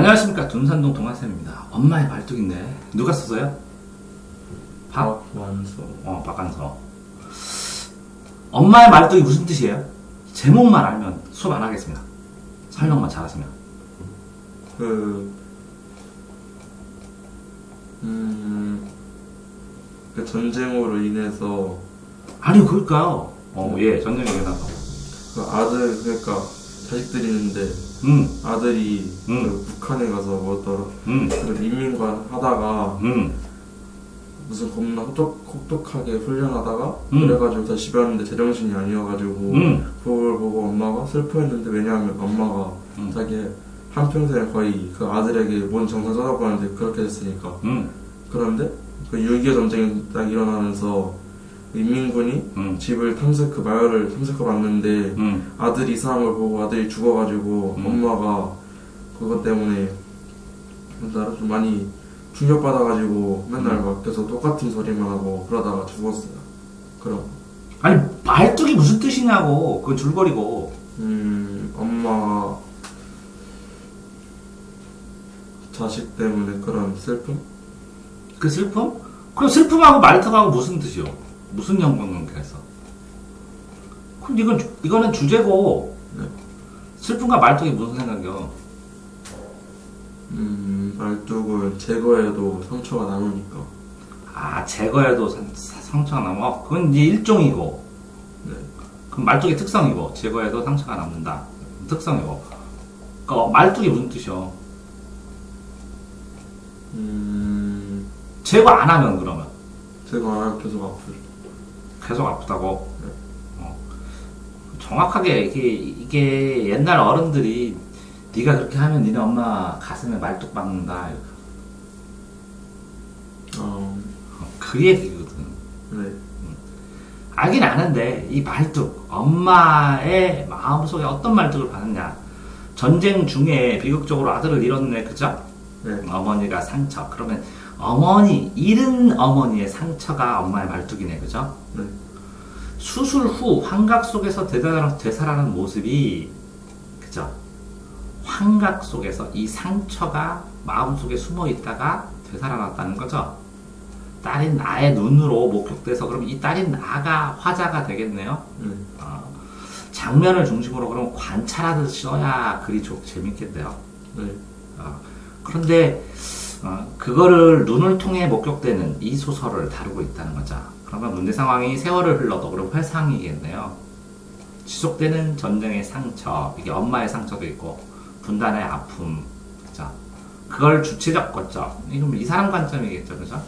안녕하십니까, 둔산동 동아쌤입니다. 엄마의 말뚝인데 누가 썼어요? 박완서. 박완서. 엄마의 말뚝이 무슨 뜻이에요? 제목만 알면 수업 안 하겠습니다. 설명만 잘하시면. 그 전쟁으로 인해서. 아니, 그럴까요? 예, 전쟁에 일어나서. 그 아들, 그러니까 자식들이 있는데, 아들이 그 북한에 가서 뭐더라, 그 인민관 하다가, 무슨 겁나 혹독하게 훈련하다가, 그래가지고 다시 집에 왔는데 제정신이 아니어가지고, 그걸 보고 엄마가 슬퍼했는데, 왜냐하면 엄마가 자기 한평생 거의 그 아들에게 뭔 정성 쏟아부었는데 그렇게 됐으니까. 그런데 그 6.25 전쟁이 딱 일어나면서 인민군이 집을 마을을 탐색해 봤는데 아들이 이상한 걸 보고 아들이 죽어가지고 엄마가 그것 때문에 좀 많이 충격받아가지고 맨날 막 계속 똑같은 소리만 하고 그러다가 죽었어요. 그럼. 아니, 말뚝이 무슨 뜻이냐고. 그건 줄거리고. 엄마가 자식 때문에 그런 슬픔? 그 슬픔? 그럼 슬픔하고 말뚝하고 무슨 뜻이요? 무슨 연관관계가 있어? 그럼 이거는 주제고. 네. 슬픔과 말뚝이 무슨 생각이요? 말뚝을 제거해도 상처가 남으니까. 아, 제거해도 상처가 남아? 그건 이제 일종이고. 네. 그럼 말뚝의 특성이고, 제거해도 상처가 남는다. 특성이고. 말뚝이 무슨 뜻이요? 제거 안 하면 그러면? 제거 안 하면 계속 아프죠. 계속 아프다고? 네. 정확하게 이게 옛날 어른들이 네가 그렇게 하면 니네 엄마 가슴에 말뚝 박는다. 그 얘기거든. 네. 알긴 아는데 이 말뚝, 엄마의 마음속에 어떤 말뚝을 받느냐. 전쟁 중에 비극적으로 아들을 잃었네, 그죠? 네. 어머니가 상처. 그러면 잃은 어머니의 상처가 엄마의 말뚝이네, 그죠? 네. 수술 후 환각 속에서 되살아나는 모습이, 그죠? 환각 속에서 이 상처가 마음속에 숨어 있다가 되살아났다는 거죠. 딸인 나의 눈으로 목격돼서 그럼 이 딸인 나가 화자가 되겠네요. 장면을 중심으로 그럼 관찰하듯 써야 글이 재밌겠대요. 네. 그런데 그거를 눈을 통해 목격되는 이 소설을 다루고 있다는 거죠. 그러면 문제 상황이 세월을 흘러도 그럼 회상이겠네요. 지속되는 전쟁의 상처, 이게 엄마의 상처도 있고 분단의 아픔, 그죠? 그걸 주체적 관점, 이건 이 사람 관점이겠죠, 그죠?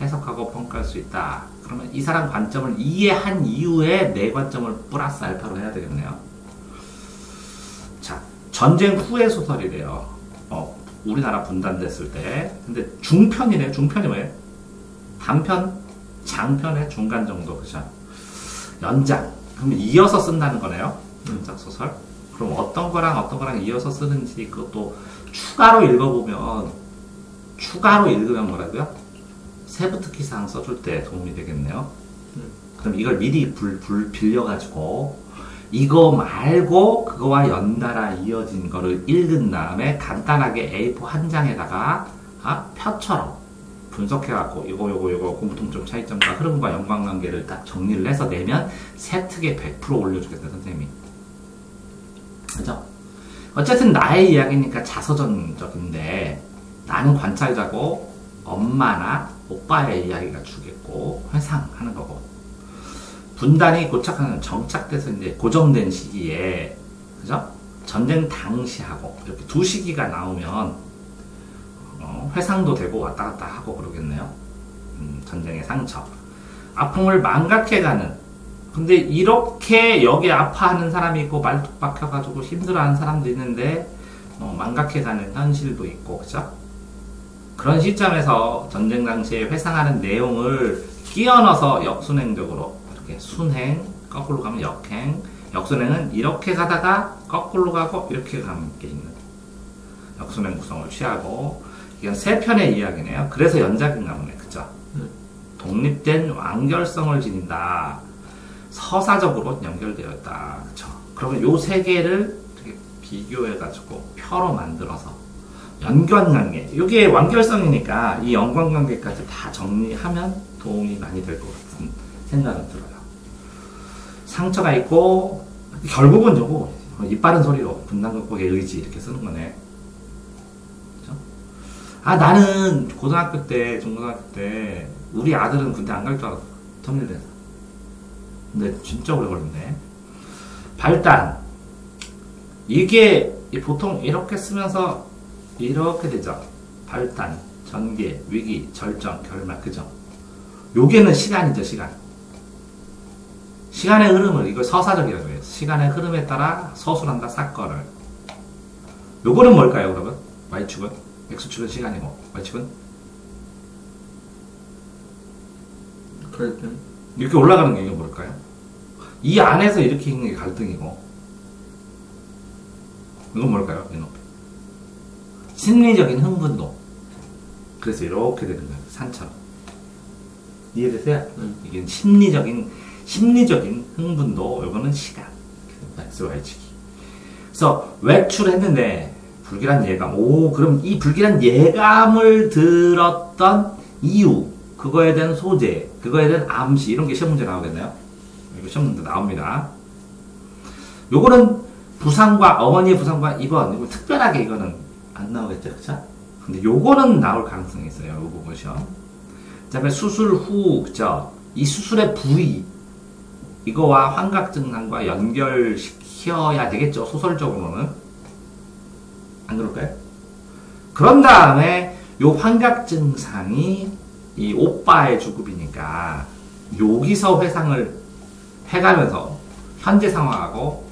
해석하고 평가할 수 있다. 그러면 이 사람 관점을 이해한 이후에 내 관점을 플러스 알파로 해야 되겠네요. 자, 전쟁 후의 소설이래요. 우리나라 분단됐을 때. 근데 중편이래요. 중편이 뭐예요? 단편, 장편의 중간 정도, 그죠? 연장. 그럼 이어서 쓴다는 거네요. 연작 소설. 그럼 어떤 거랑 이어서 쓰는지 그것도 추가로 읽으면 뭐라고요? 세부특기사항 써줄 때 도움이 되겠네요. 그럼 이걸 미리 빌려가지고 이거 말고 그거와 연달아 이어진 거를 읽은 다음에 간단하게 A4 한 장에다가 표처럼 분석해갖고 요거 공통점 차이점과 흐름과 연관관계를 딱 정리를 해서 내면 세특에 100% 올려주겠다, 선생님이. 그죠? 어쨌든 나의 이야기니까 자서전적인데 나는 관찰자고 엄마나 오빠의 이야기가 주겠고 회상하는 거고, 분단이 정착돼서 이제 고정된 시기에, 그죠? 전쟁 당시하고 이렇게 두 시기가 나오면 회상도 되고 왔다 갔다 하고 그러겠네요. 전쟁의 상처, 아픔을 망각해가는. 근데 이렇게 여기 아파하는 사람이 있고 말뚝 박혀가지고 힘들어하는 사람도 있는데 망각해가는 현실도 있고, 그죠? 그런 시점에서 전쟁 당시에 회상하는 내용을 끼워 넣어서 역순행적으로 이렇게 순행, 거꾸로 가면 역행, 역순행은 이렇게 가다가 거꾸로 가고 이렇게 가는 게 있는 역순행 구성을 취하고, 이건 세 편의 이야기네요. 그래서 연작인가 보네, 그죠? 독립된 완결성을 지닌다. 서사적으로 연결되어 있다, 그쵸? 그러면 요 세 개를 비교해가지고 표로 만들어서 연관관계. 이게 완결성이니까 이 연관관계까지 다 정리하면 도움이 많이 될 것 같은 생각은 들어요. 상처가 있고 결국은 저거 입 바른 소리로 분단 극복의 의지 이렇게 쓰는 거네. 그죠? 아 나는 고등학교 때 중고등학교 때 우리 아들은 군대 안 갈 줄 알았어. 통일돼서. 근데 진짜 오래 걸렸네. 발단. 이게 보통 이렇게 쓰면서 이렇게 되죠. 발단, 전개, 위기, 절정, 결말, 그죠? 요게는 시간이죠, 시간. 시간의 흐름을, 이걸 서사적이라고 해요. 시간의 흐름에 따라 서술한다, 사건을. 요거는 뭘까요, 그러면? Y축은? X축은 시간이고, Y축은? 갈등. 이렇게 올라가는 게 이게 뭘까요? 이 안에서 이렇게 있는 게 갈등이고, 이건 뭘까요? 이놈. 심리적인 흥분도. 그래서 이렇게 되는 거예요. 산처럼. 이해되세요? 이게 심리적인 흥분도, 이거는 시간. XY치기. 그래서 외출했는데, 불길한 예감. 오, 그럼 이 불길한 예감을 들었던 이유, 그거에 대한 소재, 그거에 대한 암시, 이런 게 시험 문제 나오겠네요? 이거 시험 문제 나옵니다. 요거는 부상과, 어머니의 부상과 입원, 이거 특별하게 이거는 안 나오겠죠, 그쵸? 근데 요거는 나올 가능성이 있어요, 요 부분 시험. 그 다음에 수술 후, 그쵸? 이 수술의 부위, 이거와 환각 증상과 연결시켜야 되겠죠, 소설적으로는. 안 그럴까요? 그런 다음에 요 환각 증상이 이 오빠의 주급이니까 여기서 회상을 해가면서 현재 상황하고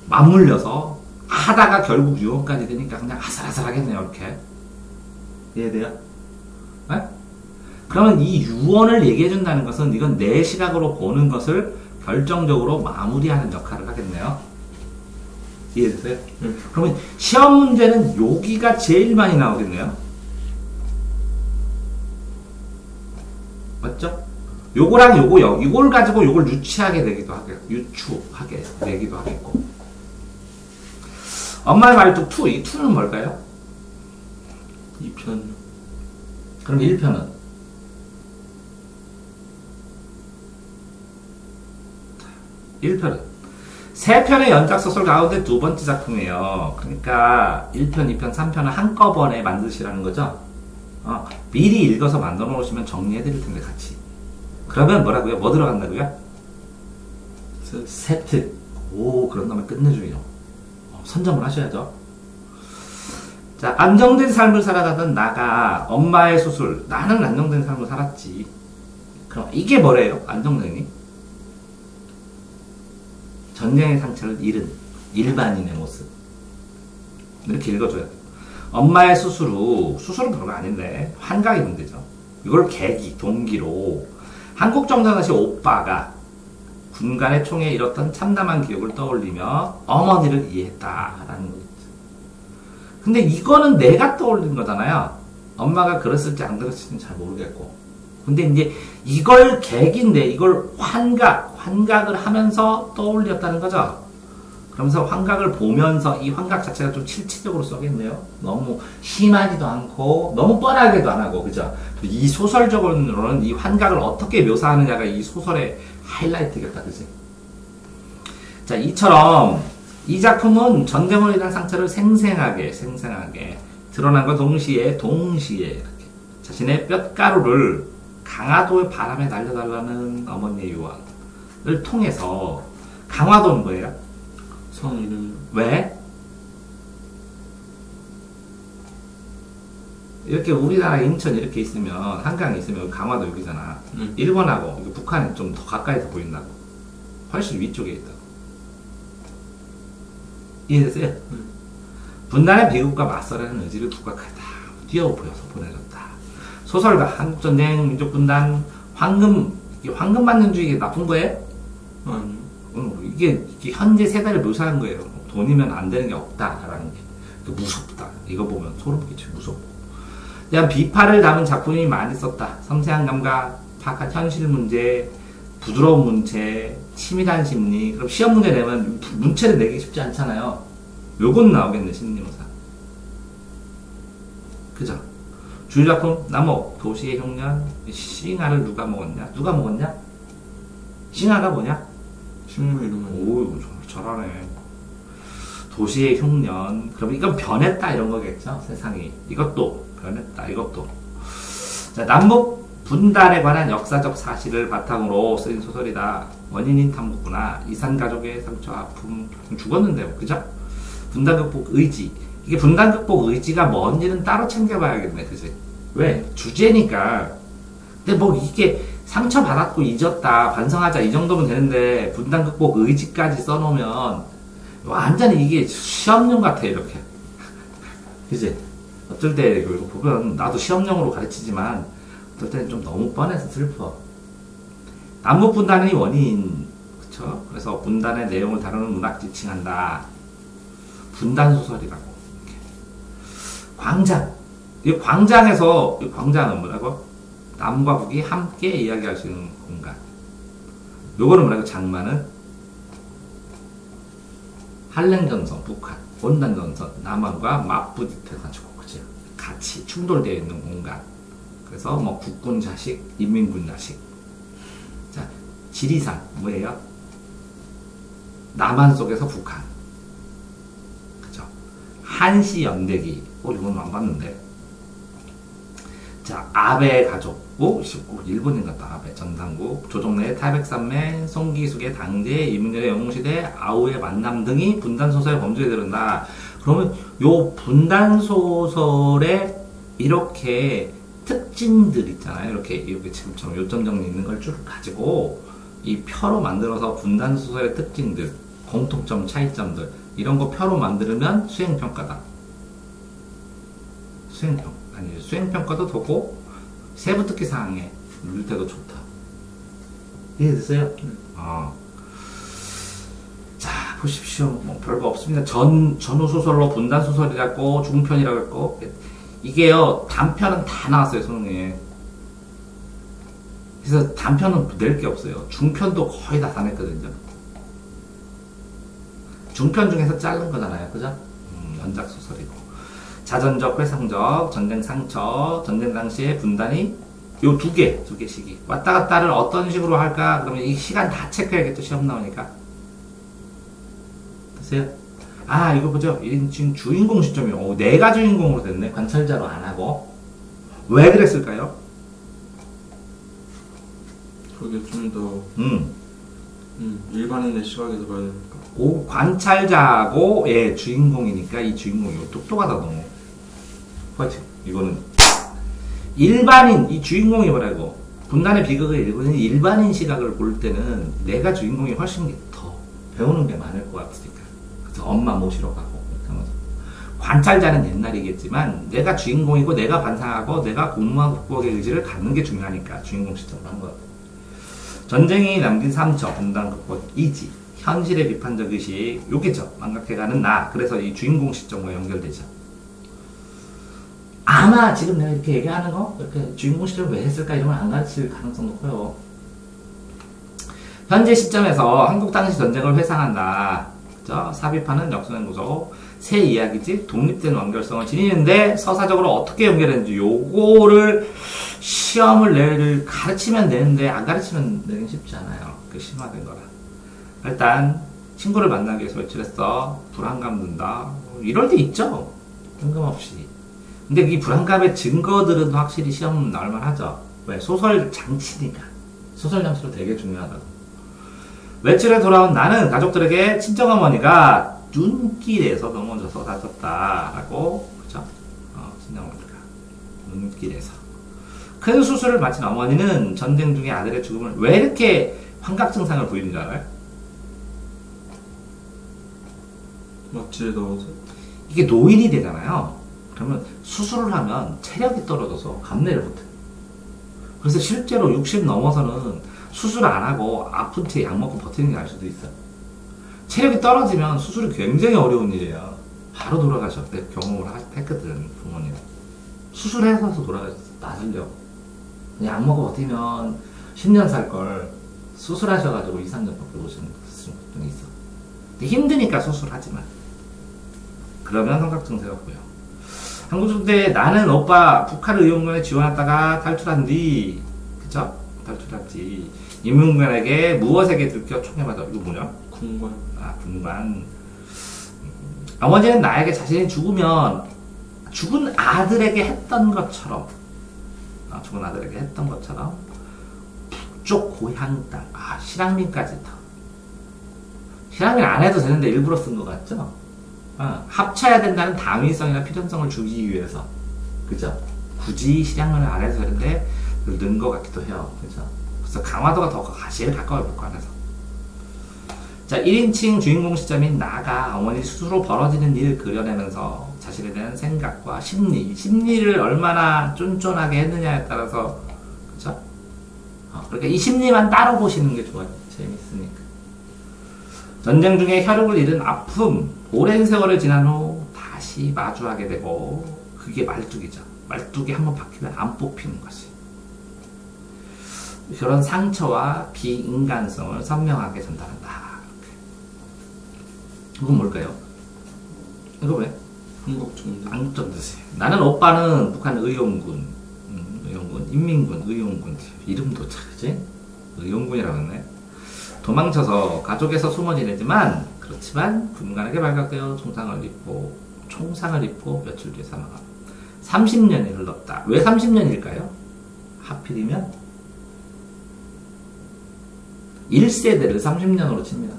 맞물려서 하다가 결국 유언까지 되니까 그냥 아슬아슬하겠네요, 이렇게. 이해돼요? 네? 그러면 이 유언을 얘기해준다는 것은 이건 내 시각으로 보는 것을 결정적으로 마무리하는 역할을 하겠네요. 이해되세요? 그러면 시험 문제는 여기가 제일 많이 나오겠네요. 맞죠? 요거랑 요거, 이걸 가지고 요걸 유추하게 되기도 하겠고. 엄마의 말뚝 2, 이 2는 뭘까요? 2편. 그럼 1편은? 세 편의 연작소설 가운데 두 번째 작품이에요. 그러니까 1편, 2편, 3편을 한꺼번에 만드시라는 거죠. 미리 읽어서 만들어 놓으시면 정리해 드릴 텐데, 같이. 그러면 뭐라고요? 뭐 들어간다고요? 세트. 오, 그런 다음에 끝내줘요. 선점을 하셔야죠. 자, 안정된 삶을 살아가던 나가 엄마의 수술. 나는 안정된 삶을 살았지. 그럼 이게 뭐래요? 안정된이? 전쟁의 상처를 잃은 일반인의 모습. 이렇게 읽어줘야 돼요. 엄마의 수술 후, 수술은 별거 아닌데 환각이 문제죠. 이걸 계기, 동기로 한국정전시 오빠가 군간의 총에 잃었던 참담한 기억을 떠올리며 어머니를 이해했다라는 거죠. 근데 이거는 내가 떠올린 거잖아요. 엄마가 그랬을지 안 그랬을지는 잘 모르겠고. 근데 이제 이걸 계기인데 이걸 환각을 하면서 떠올렸다는 거죠. 그러면서 환각을 보면서 이 환각 자체가 좀 실체적으로 써겠네요. 너무 심하지도 않고 너무 뻔하게도 안 하고, 그죠? 이 소설적으로는 이 환각을 어떻게 묘사하느냐가 이 소설의 하이라이트겠다, 그지? 자, 이처럼 이 작품은 전쟁으로 인한 상처를 생생하게 드러난과 동시에 이렇게 자신의 뼛가루를 강화도의 바람에 날려달라는 어머니의 요원을 통해서, 강화도는 뭐예요? 성 이름. 왜? 이렇게 우리나라 인천 이렇게 있으면, 한강에 있으면 강화도 여기잖아. 일본하고 북한은 좀 더 가까이서 보인다고. 훨씬 위쪽에 있다고. 이해됐어요? 분단의 비극과 맞서라는 의지를 부각하다. 뛰어 보여서 보내줬다. 소설가, 한국전쟁, 민족분단, 황금 만년주의 이게 나쁜 거예요? 아니요. 이게 현재 세대를 묘사한 거예요. 돈이면 안 되는 게 없다라는 게. 무섭다. 이거 보면 소름 끼쳐. 무섭고. 대한 비파를 담은 작품이 많이 썼다. 섬세한 감각, 파악한 현실 문제, 부드러운 문체, 치밀한 심리. 그럼 시험 문제 내면 문체를 내기 쉽지 않잖아요. 요건 나오겠네, 심리모사. 그죠? 주요작품 남옥, 도시의 흉년, 싱하를 누가 먹었냐? 누가 먹었냐? 싱하가 뭐냐? 식물 이름. 오, 잘하네. 도시의 흉년. 그럼 이건 변했다 이런 거겠죠? 세상이. 이것도 변했다. 이것도. 자, 남북 분단에 관한 역사적 사실을 바탕으로 쓰인 소설이다. 원인인 탐구구나. 이산가족의 상처, 아픔. 죽었는데요. 그죠? 분단 극복 의지. 이게 분단 극복 의지가 뭔지는 따로 챙겨봐야겠네. 그지? 왜? 주제니까. 근데 뭐 이게 상처받았고 잊었다. 반성하자. 이 정도면 되는데 분단 극복 의지까지 써놓으면 완전히 이게 시험용 같아. 이렇게. 그지? 어쩔 때 이거 보면 나도 시험용으로 가르치지만 어떨 때는 좀 너무 뻔해서 슬퍼. 남북 분단의 원인. 그쵸? 그래서 분단의 내용을 다루는 문학 지칭한다. 분단 소설이라고. 이렇게. 광장. 이 광장에서, 이 광장은 뭐라고? 남과 북이 함께 이야기할 수 있는 공간. 요거는 뭐라고? 장마는 한랭전선, 북한, 온단전선, 남한과 맞부딪혀가지고, 그죠? 같이 충돌되어 있는 공간. 그래서 뭐 국군 자식, 인민군 자식. 자, 지리산, 뭐예요? 남한 속에서 북한. 그죠? 한시 연대기. 이건 안 봤는데. 자, 아베 가족. 일본인 같다. 아베 전상국. 조정래의 탈백산매, 송기숙의 당대, 이문열의 영웅시대, 아우의 만남 등이 분단소설의 범주에 들은다. 그러면 요 분단소설에 이렇게 특징들 있잖아요. 이렇게 지금처럼 요점 정리 있는 걸 쭉 가지고 이 표로 만들어서 분단소설의 특징들, 공통점, 차이점들 이런 거 표로 만들면 수행평가다. 수행평가도 되고 세부특기 사항에 누릴 때도 좋다. 이해됐어요? 자, 보십시오. 뭐 별거 없습니다. 전후소설로 분단소설이라고 중편이라고 했고 이게요, 단편은 다 나왔어요, 수능에. 그래서 단편은 낼 게 없어요. 중편도 거의 다 냈거든요. 중편 중에서 자른 거잖아요. 그죠? 연작 소설이고. 자전적, 회상적, 전쟁 상처, 전쟁 당시의 분단이 요 두 개씩이. 왔다 갔다를 어떤 식으로 할까? 그러면 이 시간 다 체크해야겠죠, 시험 나오니까. 됐어요? 아, 이거 보죠. 지금 주인공 시점이요. 내가 주인공으로 됐네. 관찰자로 안 하고. 왜 그랬을까요? 그게 좀 더, 일반인의 시각에서 봐야 되니까. 관찰자고, 예, 주인공이니까 이 주인공이 똑똑하다, 너무. 화이팅. 이거는. 일반인, 이 주인공이 뭐라고? 분단의 비극을 읽는 일반인 시각을 볼 때는 내가 주인공이 훨씬 더 배우는 게 많을 것 같으니까. 그래서 엄마 모시러 가고. 관찰자는 옛날이겠지만 내가 주인공이고 내가 반상하고 내가 공무원 국복의 의지를 갖는 게 중요하니까 주인공 시점으로 한 것 같아요. 전쟁이 남긴 상처, 분단 극복, 이지, 현실의 비판적 의식, 요게죠. 망각해가는 나. 그래서 이 주인공 시점과 연결되죠. 아마 지금 내가 이렇게 얘기하는 거, 이렇게 주인공 시점을 왜 했을까 이런 걸 안 가르칠 가능성도 커요. 현재 시점에서 한국 당시 전쟁을 회상한다. 그죠? 삽입하는 역순행 구조, 새 이야기집, 독립된 완결성을 지니는데 서사적으로 어떻게 연결했는지 요거를 시험을 가르치면 되는데 안 가르치면 내긴 쉽지 않아요. 그 심화된 거라. 일단 친구를 만나기 위해서 외출했어. 불안감 든다. 이럴 때 있죠. 뜬금없이. 근데 이 불안감의 증거들은 확실히 시험 나올만 하죠. 왜? 소설 장치니까. 소설 장치로 되게 중요하다고. 외출에 돌아온 나는 가족들에게 친정어머니가 눈길에서 넘어져서 다쳤다. 라고, 그쵸? 친정어머니가. 눈길에서. 큰 수술을 마친 어머니는 전쟁 중에 아들의 죽음을 왜 이렇게 환각 증상을 보이는 줄 알아요? 마취에 넣어서? 이게 노인이 되잖아요. 그러면 수술을 하면 체력이 떨어져서 감내를 못해요. 그래서 실제로 60 넘어서는 수술 안 하고 아픈 채 약 먹고 버티는 게 나을 수도 있어요. 체력이 떨어지면 수술이 굉장히 어려운 일이에요. 바로 돌아가셨대. 경험을 했거든, 부모님. 수술해서 돌아가셨어. 맞으려고. 약 먹고 버티면 10년 살 걸 수술하셔가지고 2, 3년밖에 못 사는 분이 있어. 근데 힘드니까 수술하지만. 그러면 환각 증세가 보여. 한국중대 나는 오빠 북한 의용군에 지원했다가 탈출한 뒤 그쵸? 탈출한 뒤 인민군에게 무엇에게 들켜 총에 맞아. 이거 뭐냐? 군관. 아 군관. 어머니는 나에게 자신이 죽으면 죽은 아들에게 했던 것처럼 죽은 아들에게 했던 것처럼 북쪽 고향 땅 실향민까지 더 실향민 안 해도 되는데 일부러 쓴 것 같죠? 합쳐야 된다는 당위성이나 필연성을 주기 위해서 그죠? 굳이 실향민을 안 해도 되는데 넣은 것 같기도 해요. 그죠? 그래서 강화도가 더 제일 가까워요. 북한에서. 자, 1인칭 주인공 시점인 나가 어머니 스스로 벌어지는 일을 그려내면서 자신에 대한 생각과 심리를 얼마나 쫀쫀하게 했느냐에 따라서 그쵸? 그러니까 이 심리만 따로 보시는 게 좋아요. 재밌으니까. 전쟁 중에 혈육을 잃은 아픔, 오랜 세월을 지난 후 다시 마주하게 되고 그게 말뚝이죠. 말뚝이 한번 박히면 안 뽑히는 것이. 그런 상처와 비인간성을 선명하게 전달한다. 이건 뭘까요? 이거 왜? 한국전쟁. 나는 오빠는 북한 의용군, 인민군, 의용군. 이름도 참, 그지? 의용군이라고 했네. 도망쳐서 가족에서 숨어 지내지만, 그렇지만, 군관에게 발각되어 총상을 입고 며칠 뒤에 사망합니다. 30년이 흘렀다. 왜 30년일까요? 하필이면, 1세대를 30년으로 칩니다.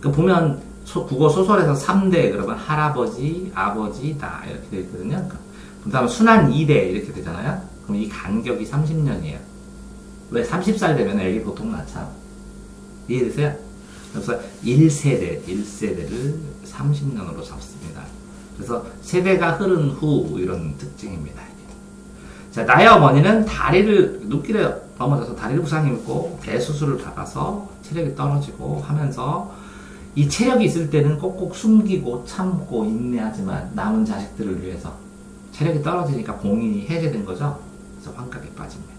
그 보면, 국어 소설에서 3대, 그러면 할아버지, 아버지, 나, 이렇게 되어 있거든요. 그 다음에 순환 2대, 이렇게 되잖아요. 그럼 이 간격이 30년이에요. 왜 30살 되면 애기 보통 낳잖아. 이해되세요? 그래서 1세대를 30년으로 잡습니다. 그래서 세대가 흐른 후, 이런 특징입니다. 자, 나의 어머니는 눈길에 넘어져서 다리를 부상이 있고, 대수술을 받아서 체력이 떨어지고 하면서 이 체력이 있을 때는 꼭꼭 숨기고 참고 인내하지만 남은 자식들을 위해서 체력이 떨어지니까 봉인이 해제된 거죠. 그래서 환각에 빠집니다.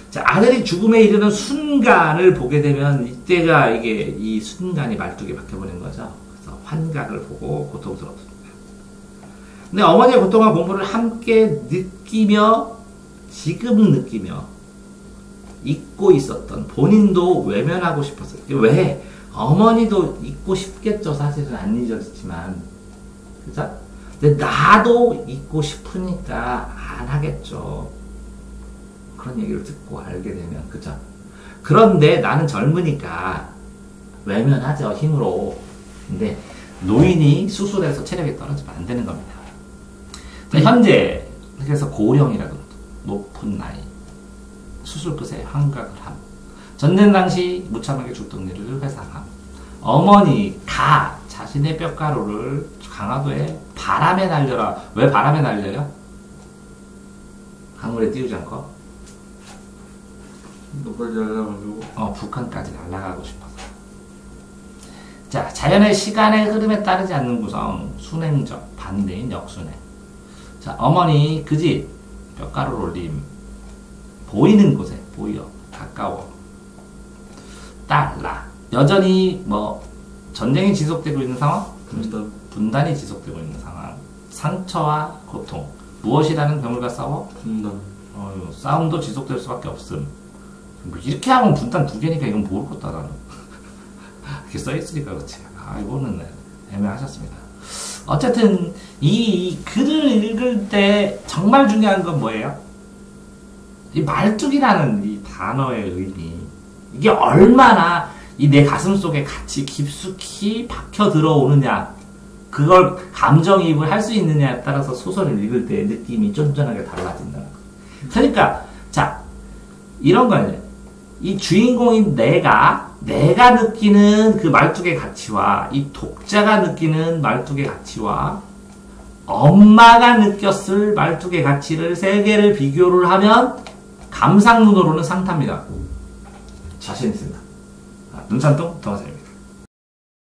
자, 아들이 죽음에 이르는 순간을 보게 되면 이때가 이 순간이 말뚝에 박혀버린 거죠. 그래서 환각을 보고 고통스럽습니다. 근데 어머니의 고통과 공부를 함께 지금 느끼며 잊고 있었던 본인도 외면하고 싶었어요. 왜? 어머니도 잊고 싶겠죠. 사실은 안 잊어지지만. 그죠? 근데 나도 잊고 싶으니까 안 하겠죠. 그런 얘기를 듣고 알게 되면. 그죠? 그런데 나는 젊으니까 외면하죠. 힘으로. 근데 노인이 수술해서 체력이 떨어지면 안 되는 겁니다. 현재, 그래서 고령이라고 높은 나이. 수술 끝에 환각을 함. 전쟁 당시 무참하게 죽던 일을 회상함. 어머니가 자신의 뼈가루를 강화도에 바람에 날려라. 왜 바람에 날려요? 강물에 띄우지 않고? 빨리 날아가지고. 북한까지 날아가고 싶어서. 자, 자연의 시간의 흐름에 따르지 않는 구성. 순행적, 반대인 역순행. 자, 어머니 그 집 뼈가루를 올림. 보이는 곳에 보여. 가까워. 딸라. 여전히 전쟁이 지속되고 있는 상황? 분단이 지속되고 있는 상황. 상처와 고통. 무엇이라는 괴물과 싸워? 분단. 싸움도 지속될 수밖에 없음. 이렇게 하면 분단 2개니까 이건 모를 것도 나는. 이렇게 써있으니까 그렇지. 이거는 애매하셨습니다. 어쨌든 이 글을 읽을 때 정말 중요한 건 뭐예요? 이 말뚝이라는 이 단어의 의미. 이게 얼마나 내 가슴 속에 같이 깊숙이 박혀 들어오느냐, 그걸 감정이입을 할 수 있느냐에 따라서 소설을 읽을 때 느낌이 쫀쫀하게 달라진다는 거. 그러니까, 자, 이런 거예요. 이 주인공인 내가 느끼는 그 말뚝의 가치와 이 독자가 느끼는 말뚝의 가치와 엄마가 느꼈을 말뚝의 가치를 3개를 비교를 하면 감상문으로는 상타입니다. 자신 있습니다. 눈산동 동화사입니다.